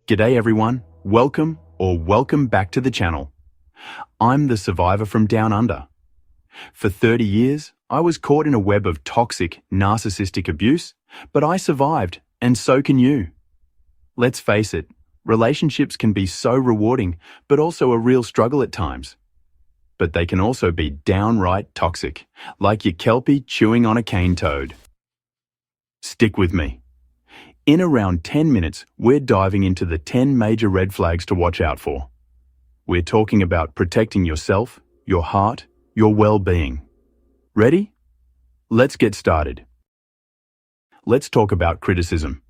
G'day everyone, welcome back to the channel. I'm the survivor from Down Under. For 30 years, I was caught in a web of toxic, narcissistic abuse, but I survived, and so can you. Let's face it, relationships can be so rewarding, but also a real struggle at times. But they can also be downright toxic, like your kelpie chewing on a cane toad. Stick with me. In around 10 minutes, we're diving into the 10 major red flags to watch out for. We're talking about protecting yourself, your heart, your well-being. Ready? Let's get started. Let's talk about criticism.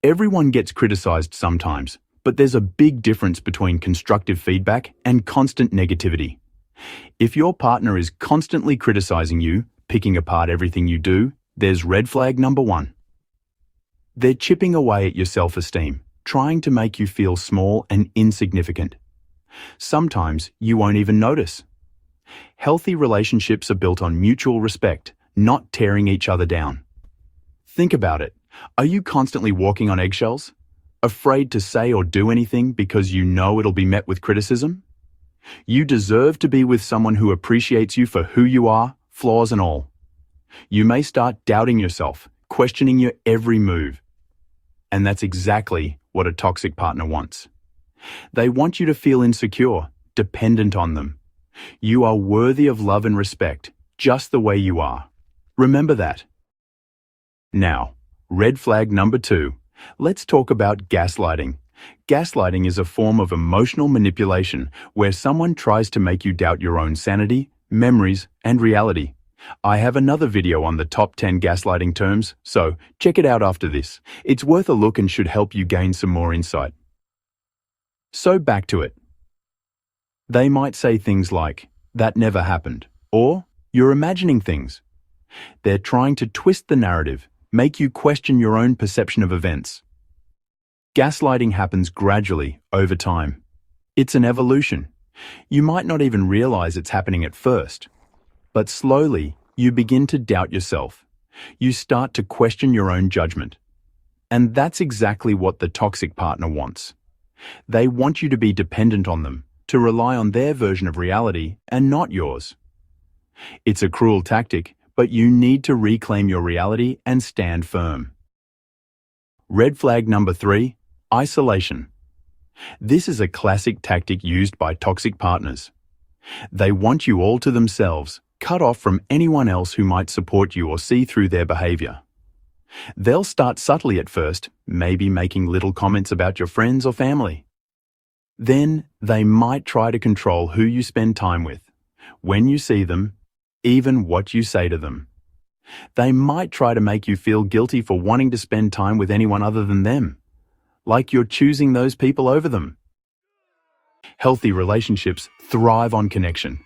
Everyone gets criticized sometimes, but there's a big difference between constructive feedback and constant negativity. If your partner is constantly criticizing you, picking apart everything you do, there's red flag number 1. They're chipping away at your self-esteem, trying to make you feel small and insignificant. Sometimes you won't even notice. Healthy relationships are built on mutual respect, not tearing each other down. Think about it. Are you constantly walking on eggshells? Afraid to say or do anything because you know it'll be met with criticism? You deserve to be with someone who appreciates you for who you are, flaws and all. You may start doubting yourself, questioning your every move. And that's exactly what a toxic partner wants. They want you to feel insecure, dependent on them. You are worthy of love and respect, just the way you are. Remember that. Now, red flag number 2. Let's talk about gaslighting. Gaslighting is a form of emotional manipulation where someone tries to make you doubt your own sanity, memories, and reality. I have another video on the top 10 gaslighting terms, so check it out after this. It's worth a look and should help you gain some more insight. So back to it. They might say things like, "That never happened," or "You're imagining things." They're trying to twist the narrative, make you question your own perception of events. Gaslighting happens gradually, over time. It's an evolution. You might not even realize it's happening at first. But slowly, you begin to doubt yourself. You start to question your own judgment. And that's exactly what the toxic partner wants. They want you to be dependent on them, to rely on their version of reality and not yours. It's a cruel tactic, but you need to reclaim your reality and stand firm. Red flag number 3, isolation. This is a classic tactic used by toxic partners. They want you all to themselves, cut off from anyone else who might support you or see through their behavior. They'll start subtly at first, maybe making little comments about your friends or family. Then they might try to control who you spend time with, when you see them, even what you say to them. They might try to make you feel guilty for wanting to spend time with anyone other than them, like you're choosing those people over them. Healthy relationships thrive on connection.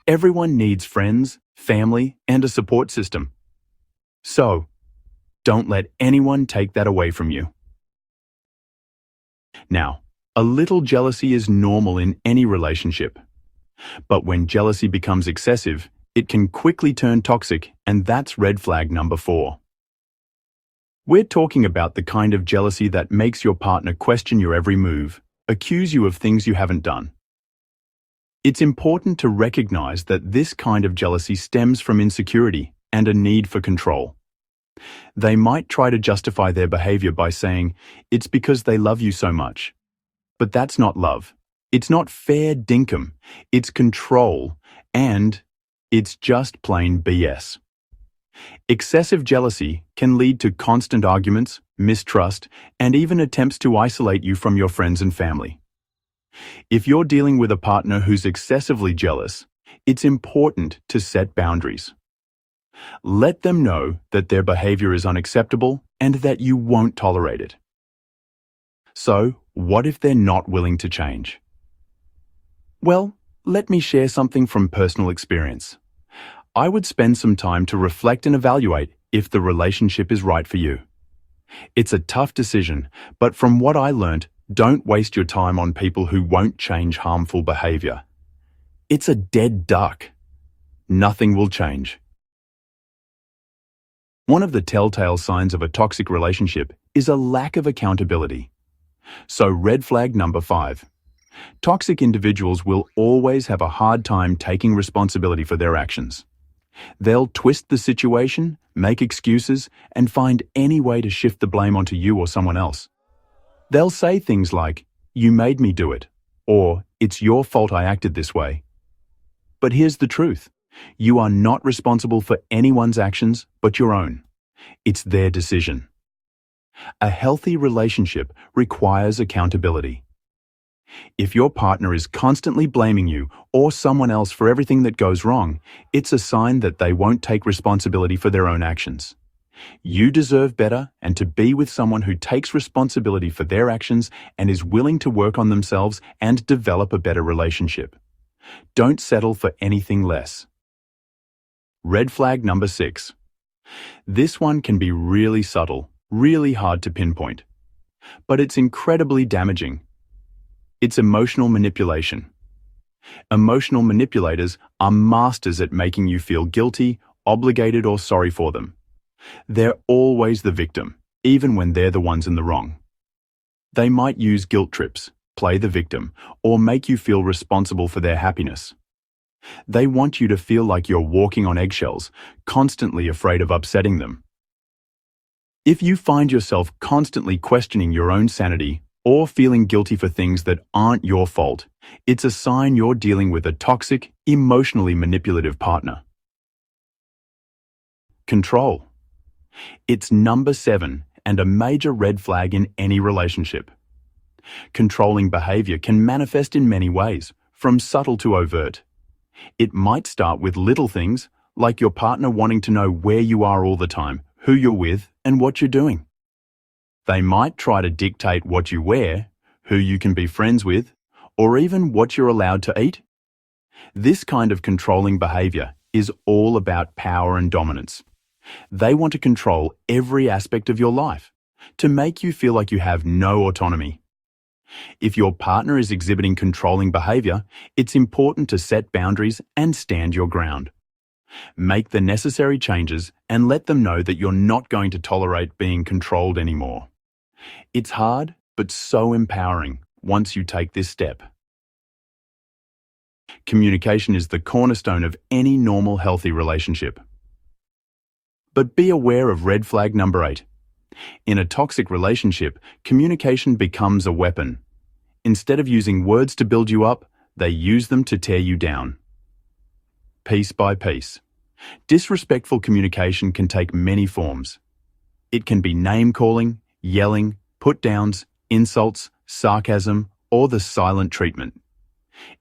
Everyone needs friends, family, and a support system. So, don't let anyone take that away from you. Now, a little jealousy is normal in any relationship. But when jealousy becomes excessive, it can quickly turn toxic, and that's red flag number 4. We're talking about the kind of jealousy that makes your partner question your every move, accuse you of things you haven't done. It's important to recognize that this kind of jealousy stems from insecurity and a need for control. They might try to justify their behavior by saying, "It's because they love you so much." But that's not love. It's not fair dinkum. It's control, and it's just plain BS. Excessive jealousy can lead to constant arguments, mistrust, and even attempts to isolate you from your friends and family. If you're dealing with a partner who's excessively jealous, it's important to set boundaries. Let them know that their behavior is unacceptable and that you won't tolerate it. So, what if they're not willing to change? Well, let me share something from personal experience. I would spend some time to reflect and evaluate if the relationship is right for you. It's a tough decision, but from what I learned, don't waste your time on people who won't change harmful behavior. It's a dead duck. Nothing will change. One of the telltale signs of a toxic relationship is a lack of accountability. So red flag number 5. Toxic individuals will always have a hard time taking responsibility for their actions. They'll twist the situation, make excuses, and find any way to shift the blame onto you or someone else. They'll say things like, "You made me do it," or "It's your fault I acted this way." But here's the truth. You are not responsible for anyone's actions but your own. It's their decision. A healthy relationship requires accountability. If your partner is constantly blaming you or someone else for everything that goes wrong, it's a sign that they won't take responsibility for their own actions. You deserve better and to be with someone who takes responsibility for their actions and is willing to work on themselves and develop a better relationship. Don't settle for anything less. Red flag number 6. This one can be really subtle, really hard to pinpoint, but it's incredibly damaging. It's emotional manipulation. Emotional manipulators are masters at making you feel guilty, obligated, or sorry for them. They're always the victim, even when they're the ones in the wrong. They might use guilt trips, play the victim, or make you feel responsible for their happiness. They want you to feel like you're walking on eggshells, constantly afraid of upsetting them. If you find yourself constantly questioning your own sanity or feeling guilty for things that aren't your fault, it's a sign you're dealing with a toxic, emotionally manipulative partner. Control. It's number 7 and a major red flag in any relationship. Controlling behavior can manifest in many ways, from subtle to overt. It might start with little things, like your partner wanting to know where you are all the time, who you're with, and what you're doing. They might try to dictate what you wear, who you can be friends with, or even what you're allowed to eat. This kind of controlling behavior is all about power and dominance. They want to control every aspect of your life, to make you feel like you have no autonomy. If your partner is exhibiting controlling behavior, it's important to set boundaries and stand your ground. Make the necessary changes and let them know that you're not going to tolerate being controlled anymore. It's hard, but so empowering once you take this step. Communication is the cornerstone of any normal, healthy relationship. But be aware of red flag number 8. In a toxic relationship, communication becomes a weapon. Instead of using words to build you up, they use them to tear you down. Piece by piece. Disrespectful communication can take many forms. It can be name-calling, yelling, put-downs, insults, sarcasm, or the silent treatment.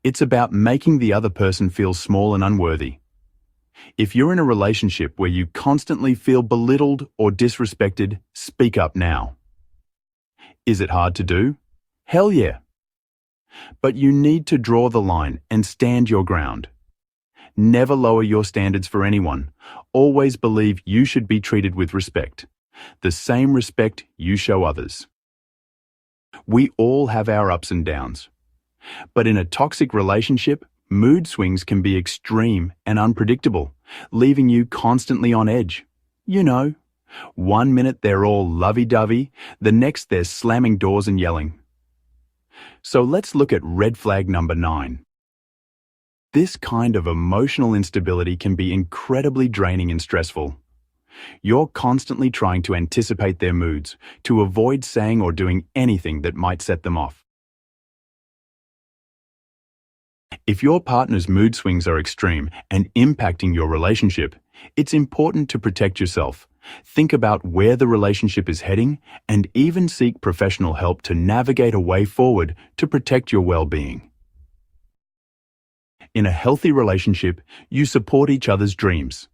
It's about making the other person feel small and unworthy. If you're in a relationship where you constantly feel belittled or disrespected, speak up now. Is it hard to do? Hell yeah. But you need to draw the line and stand your ground. Never lower your standards for anyone. Always believe you should be treated with respect, the same respect you show others. We all have our ups and downs. But in a toxic relationship, mood swings can be extreme and unpredictable, leaving you constantly on edge. You know, 1 minute they're all lovey-dovey, the next they're slamming doors and yelling. So let's look at red flag number 9. This kind of emotional instability can be incredibly draining and stressful. You're constantly trying to anticipate their moods, to avoid saying or doing anything that might set them off. If your partner's mood swings are extreme and impacting your relationship, it's important to protect yourself. Think about where the relationship is heading and even seek professional help to navigate a way forward to protect your well-being. In a healthy relationship, you support each other's dreams.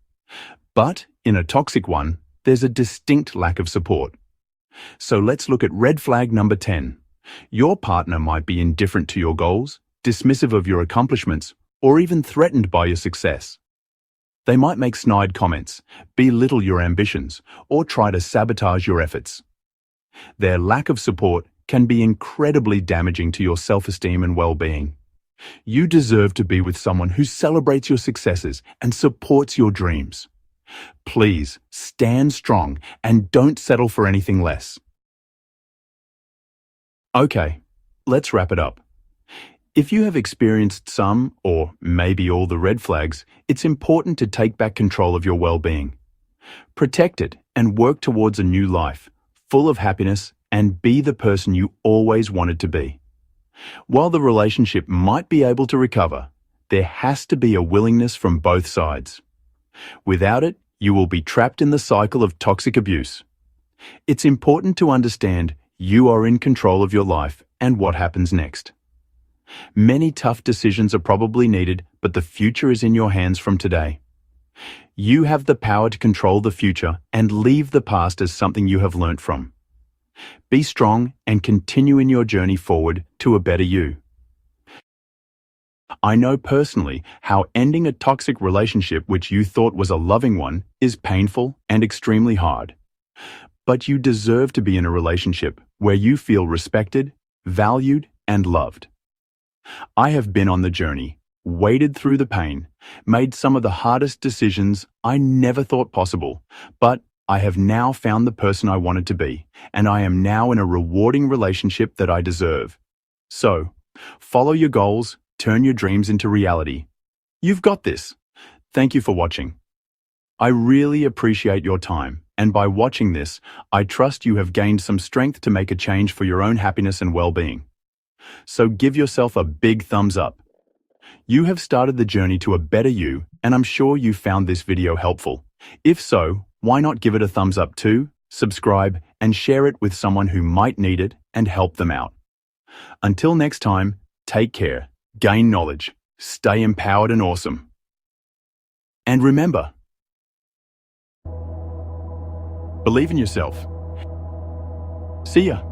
But in a toxic one, there's a distinct lack of support. So let's look at red flag number 10. Your partner might be indifferent to your goals, dismissive of your accomplishments, or even threatened by your success. They might make snide comments, belittle your ambitions, or try to sabotage your efforts. Their lack of support can be incredibly damaging to your self-esteem and well-being. You deserve to be with someone who celebrates your successes and supports your dreams. Please stand strong and don't settle for anything less. Okay, let's wrap it up. If you have experienced some, or maybe all the red flags, it's important to take back control of your well-being. Protect it and work towards a new life, full of happiness, and be the person you always wanted to be. While the relationship might be able to recover, there has to be a willingness from both sides. Without it, you will be trapped in the cycle of toxic abuse. It's important to understand you are in control of your life and what happens next. Many tough decisions are probably needed, but the future is in your hands from today. You have the power to control the future and leave the past as something you have learnt from. Be strong and continue in your journey forward to a better you. I know personally how ending a toxic relationship which you thought was a loving one is painful and extremely hard. But you deserve to be in a relationship where you feel respected, valued, and loved. I have been on the journey, waded through the pain, made some of the hardest decisions I never thought possible, but I have now found the person I wanted to be, and I am now in a rewarding relationship that I deserve. So, follow your goals, turn your dreams into reality. You've got this. Thank you for watching. I really appreciate your time, and by watching this, I trust you have gained some strength to make a change for your own happiness and well-being. So give yourself a big thumbs up. You have started the journey to a better you, and I'm sure you found this video helpful. If so, why not give it a thumbs up too, subscribe, and share it with someone who might need it and help them out. Until next time, take care, gain knowledge, stay empowered and awesome. And remember, believe in yourself. See ya.